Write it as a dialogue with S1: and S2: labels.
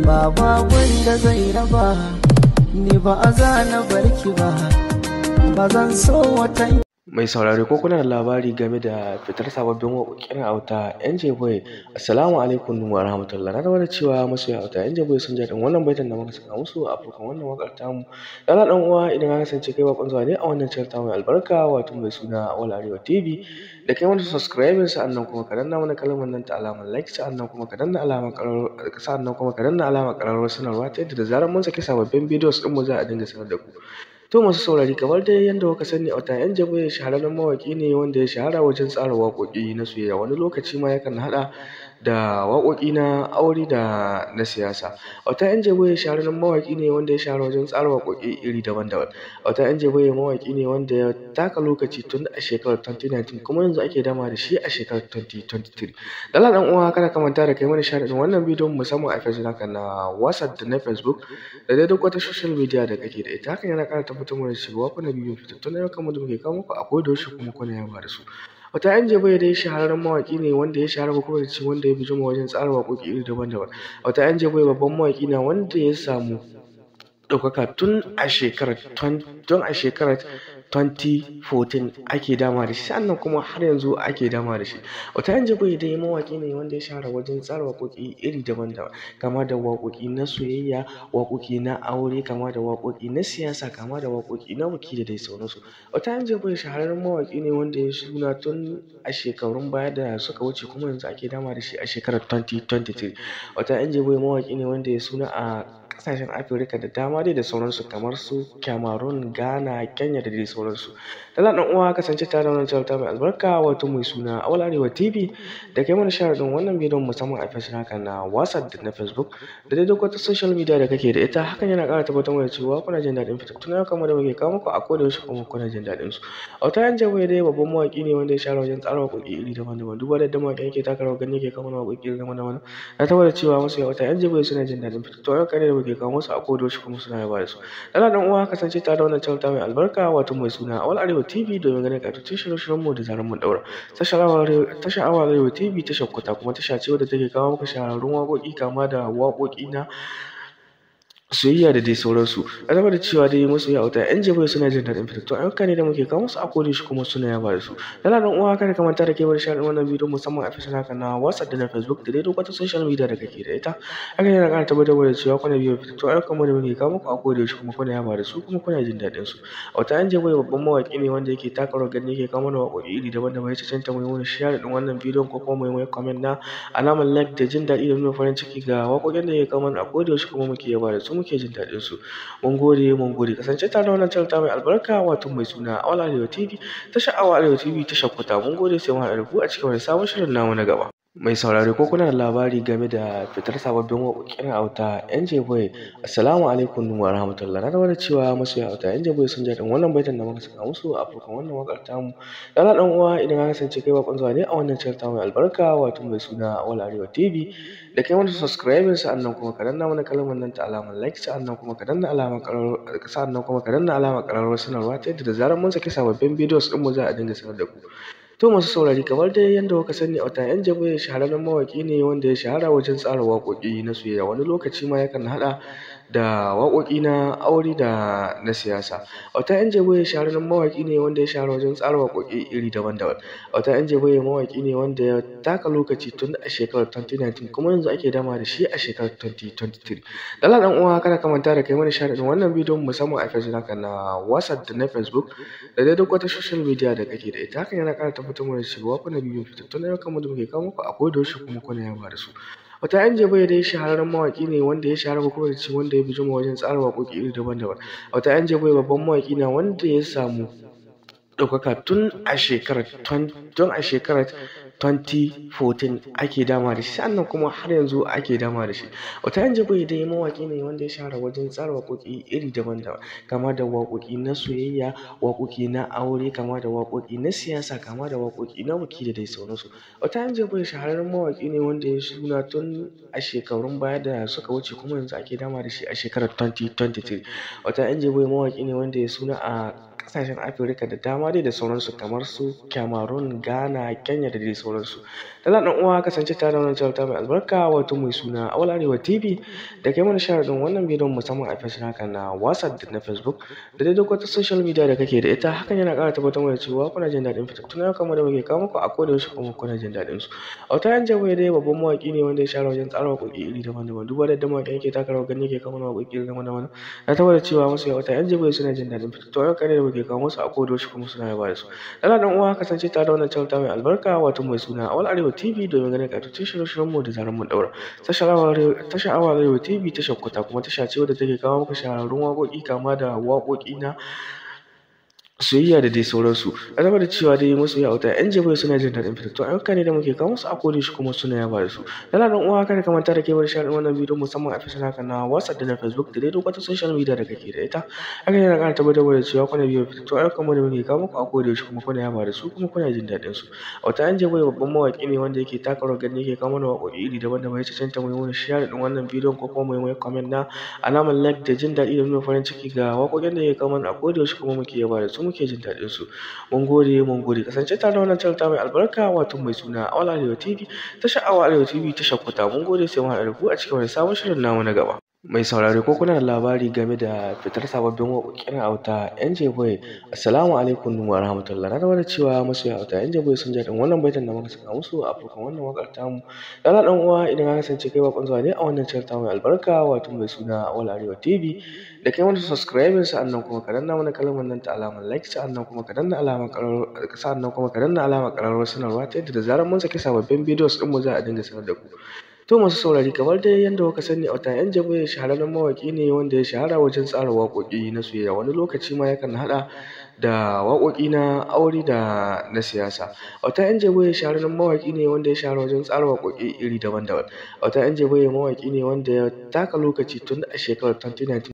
S1: Baba wanda zai raba ni ba a zana barki ba zan so wata.
S2: Mai saurare ko kuna da labari game da fitar sababbin waƙoƙin auta NJ Boy? Assalamu alaikum wa rahmatullahi. Na da cewa masoya auta NJ Boy sun jaɗin wannan baitan da muka saka musu a farkon wannan waƙar tamu. Dala ɗan uwa idan ka kasance kai bakon zuwa ne a wannan channel tamu mai albarka wato mai suna Awal Arewa TV, da kai wanda subscribing sa'annan kuma ka danna mana kalmar nan ta alamar like, sa'annan kuma ka danna alamar ƙararrawar sanarwa ta yadda da zarar mun saki sababbin videos ɗin mu za a dinga sanar da ku. To masu saurari, kamar dai yadda kuka sani auta NJ Boy shahararren mawaƙi ne wanda ya shahara wajen tsara waƙoƙi na soyayya, wani lokaci ma yakan haɗa da waƙoƙi na aure da na siyasa. Auta NJ Boy shahararren mawaƙi ne wanda ya shahara wajen tsara waƙoƙi iri daban-daban. Auta NJ Boy mawaƙi ne wanda ya taka lokaci tun a shekarar 2019 kuma yanzu ake dama da shi a shekarar 2023. Dala ɗan uwa kada ka manta da kai mana share ɗin wannan bidiyon musamman a Facebook haka na WhatsApp da na Facebook da dai duk wata social media da kake da ita. Hakan yana ƙara tabbatar mana da cewa kuna bibiyan fitattun ayyukan mu da muke kawo muku a kodayaushe kuma kuna yaba da su. Auta NJ Boy dai shahararren mawaƙi ne wanda ya shahara kuma da ce wanda ya bijima wajen tsara waƙoƙi iri daban-daban. Auta NJ Boy babban mawaƙi ne wanda ya samu ɗaukaka tun a shekarar 2014 ake dama da shi, sannan kuma har yanzu ake dama da shi. Auta NJ Boy dai mawaƙi ne wanda ya shahara wajen tsara waƙoƙi iri daban-daban, kama da waƙoƙi na soyayya, waƙoƙi na aure, kama da waƙoƙi na siyasa, kama da waƙoƙi na biki da dai sauransu. Auta NJ Boy shahararren mawaƙi ne wanda ya suna tun a shekarun baya da suka wuce kuma yanzu ake dama da shi a shekarar 2023. Auta NJ Boy mawaƙi ne wanda ya suna a ƙasashen Afirka da dama dai da sauransu kamar su Cameroon, Ghana, Kenya da dai sauransu. Dala ɗan uwa kasance tare da wannan channel ta mai albarka wato mai suna Awal Arewa TV, da kai mana share ɗin wannan bidiyon musamman a Facebook haka na WhatsApp da na Facebook da dai duk wata social media da kake da ita. Hakan yana ƙara tabbatar mana da cewa kuna jin daɗin fitattun ayyukan mu da muke kawo muku a kodayaushe kuma kuna jin daɗin su. Auta NJ Boy dai babban mawaƙi ne wanda ya shahara wajen tsara waƙoƙi iri daban-daban. Duk wanda mawaƙi yake taka rawar gani yake kawo mana waƙoƙi iri daban-daban. Na tabbatar cewa masoya Auta NJ Boy suna jin daɗin fitattun ayyukan da muke kawo musu a kodayaushe kuma suna yaba da su. Dala ɗan uwa kasance tare da wannan channel ta mai albarka wato mai suna Awal Arewa TV domin ganin ƙayatattun shirye-shiryen mu da zarar mun ɗaura. Tashar Awal Arewa TV tashar kuta kuma tasha ce wadda take kawo muku shahararrun waƙoƙi kama da waƙoƙi na soyayya da dai sauransu. Na tabbatar cewa dai masoya Auta NJ Boy suna jin daɗin fitattun ayyuka ne da muke kawo musu a kodayaushe kuma suna yaba da su. Dala ɗan uwa kada ka manta da kai bar share wannan bidiyon musamman a Facebook haka na WhatsApp da na Facebook da dai duk wata social media da kake da ita. Hakan yana ƙara tabbatar da cewa kuna bibiyan fitattun ayyukan mu da muke kawo muku a kodayaushe kuma kuna yaba da su kuma kuna jin daɗin su. Auta NJ Boy babban mawaƙi ne wanda yake taka rawar gani yake kawo mana waƙoƙi iri daban-daban. Ya cancanta mu yi mana share ɗin wannan bidiyon ko kuma mu yi comment na alamar like da jin daɗi da nuna farin ciki ga waƙoƙin da yake kawo mana a kodayaushe kuma muke yaba da su muke jin daɗin su. Mun gode kasance tare da wannan channel ta mai albarka wato mai suna Awal Arewa TV tashar Awal Arewa TV tashar kuta. Mun gode sai mu haɗu da ku a cikin wani sabon shirin namu na gaba. Mai saurare ko kuna da labari game da fitar sababbin waƙoƙin auta NJ Boy? Assalamu alaikum wa rahmatullahi. Na da cewa masoya auta NJ Boy sun jaɗin wannan baitan da muka saka musu a farkon wannan waƙar tamu. Dala ɗan uwa idan ka kasance kai bakon zuwa ne a wannan channel ta mai albarka wato mai suna Awal Arewa TV, da kai wanda subscribing sa'annan kuma ka danna mana kalmar nan ta alamar like, sa'annan kuma ka danna alamar ƙararrawar sanarwa ta yadda da zarar mun saki sababbin videos ɗin mu za a dinga sanar da ku. To masu saurari, kamar dai yadda kuka sani auta NJ Boy shahararren mawaƙi ne wanda ya shahara wajen tsara waƙoƙi na soyayya, wani lokaci ma yakan haɗa da waƙoƙi na aure da na siyasa. Auta NJ Boy shahararren mawaƙi ne wanda ya shahara wajen tsara waƙoƙi iri daban-daban. Auta NJ Boy mawaƙi ne wanda ya taka lokaci tun a shekarar 2019 kuma yanzu ake dama da shi a shekarar 2023. Dala ɗan uwa kada ka manta da kai mana share ɗin wannan bidiyon musamman a Facebook haka na WhatsApp da na Facebook da dai duk wata social media da kake da ita. Hakan yana ƙara tabbatar mana da cewa kuna bibiyan fitattun ayyukan mu da muke kawo muku a kodayaushe kuma kuna yaba da su. Auta NJ Boy dai shahararren mawaƙi ne wanda ya shahara kuma da ce wanda ya bijima wajen tsara waƙoƙi iri daban-daban. Auta NJ Boy babban mawaƙi ne wanda ya samu ɗaukaka tun a shekarar 2014 ake dama da shi, sannan kuma har yanzu ake dama da shi. Auta NJ Boy dai mawaƙi ne wanda ya shahara wajen tsara waƙoƙi iri daban-daban, kama da waƙoƙi na soyayya, waƙoƙi na aure, kama da waƙoƙi na siyasa, kama da waƙoƙi na biki da dai sauransu. Auta NJ Boy shahararren mawaƙi ne wanda ya suna tun a shekarun baya da suka wuce kuma yanzu ake dama da shi a shekarar 2023. Auta NJ Boy mawaƙi ne wanda ya suna a ƙasashen Afirka da dama dai da sauransu kamar su Cameroon, Ghana, Kenya da dai sauransu. Dala ɗan uwa kasance tare da wannan channel ta mai albarka wato mai suna Awal Arewa TV da kai mana share din wannan bidiyon musamman a fashin haka na WhatsApp da na Facebook da dai duk wata social media da kake da ita. Hakan yana ƙara tabbatar mana cewa kuna jin daɗin fitattun ayyukan da muke kawo muku a koda yaushe kuma kuna jin daɗin su. Auta Yan Jagoye dai babban mawaƙi ne wanda ya share wajen tsara waƙoƙi iri daban-daban. Duk wanda mawaƙi yake taka rawar gani yake kawo mana waƙoƙi iri daban-daban. Na tabbata cewa masoya Auta Yan Jagoye suna jin daɗin fitattun ayyukan da muke kawo musu a koda yaushe kuma suna yaba da su. Dala ɗan uwa kasance tare da wannan channel ta mai albarka wato mai suna Awal Arewa TV domin ganin ƙayatattun shirye-shiryenmu da zarar mun ɗaura. Tashar Awal Arewa TV tashar kuta kuma tasha ce wadda take kawo maka shahararrun waƙoƙi kama da waƙoƙi na soyayya da dai sauransu. A zama da cewa dai masoya Auta Yan Jagoye suna jin daɗin fitattun ayyuka ne da muke kawo musu a koda yaushe kuma suna yaba da su. Dala ɗan uwa kada ka manta da kai bar share wannan bidiyo musamman a fashin haka na WhatsApp da na Facebook da dai duk wata social media da kake da ita. Hakan yana ƙara tabbatar da cewa kuna biyo fitattun ayyukan da muke kawo muku a koda yaushe kuma kuna yaba da su kuma kuna jin daɗin su. Auta Yan Jagoye babban mawaƙi ne wanda yake taka rawar gani yake kawo mana waƙoƙi iri daban-daban. Ya cancanta mu yi mana share ɗin wannan bidiyon ko kuma mu yi comment na alamar like da jin daɗi da nuna farin ciki ga waƙoƙin da yake kawo mana a koda yaushe kuma muke yaba da su muke jin daɗin su. Mun gode kasance tare da wannan channel ta mai albarka wato mai suna Awal Arewa TV tashar Awal Arewa TV tashar kuta. Mun gode sai mu haɗu da ku a cikin wani sabon shirin namu na gaba. Mai saurare ko kuna da labari game da fitar sababbin waƙoƙin Auta Yan Jagoye? Assalamu alaikum wa rahmatullah. Na tabbata cewa masoya Auta Yan Jagoye sun ji daɗin wannan baitin da muka saka musu a farkon wannan waƙar tamu. Dala ɗan uwa idan ka kasance kai bakon zuwa ne a wannan channel ta mai albarka wato mai suna Awal Arewa TV da kai mana subscribing sa'annan kuma ka danna mana kalmar nan ta alamar like sa'annan kuma ka danna alamar ƙararrawar sanarwa ta yadda da zarar mun saki sababbin videos ɗin mu za a dinga sanar da ku. To masu saurari kamar dai yadda kuka sani Auta Yan Jagoye shahararren mawaƙi ne wanda ya shahara wajen tsara waƙoƙi na soyayya. Wani lokaci ma yakan haɗa da waƙoƙi na aure da na siyasa. Auta Yan Jagoye shahararren mawaƙi ne wanda ya shahara wajen tsara waƙoƙi iri daban-daban. Auta Yan Jagoye mawaƙi ne wanda ya taka lokaci tun a shekarar 2019.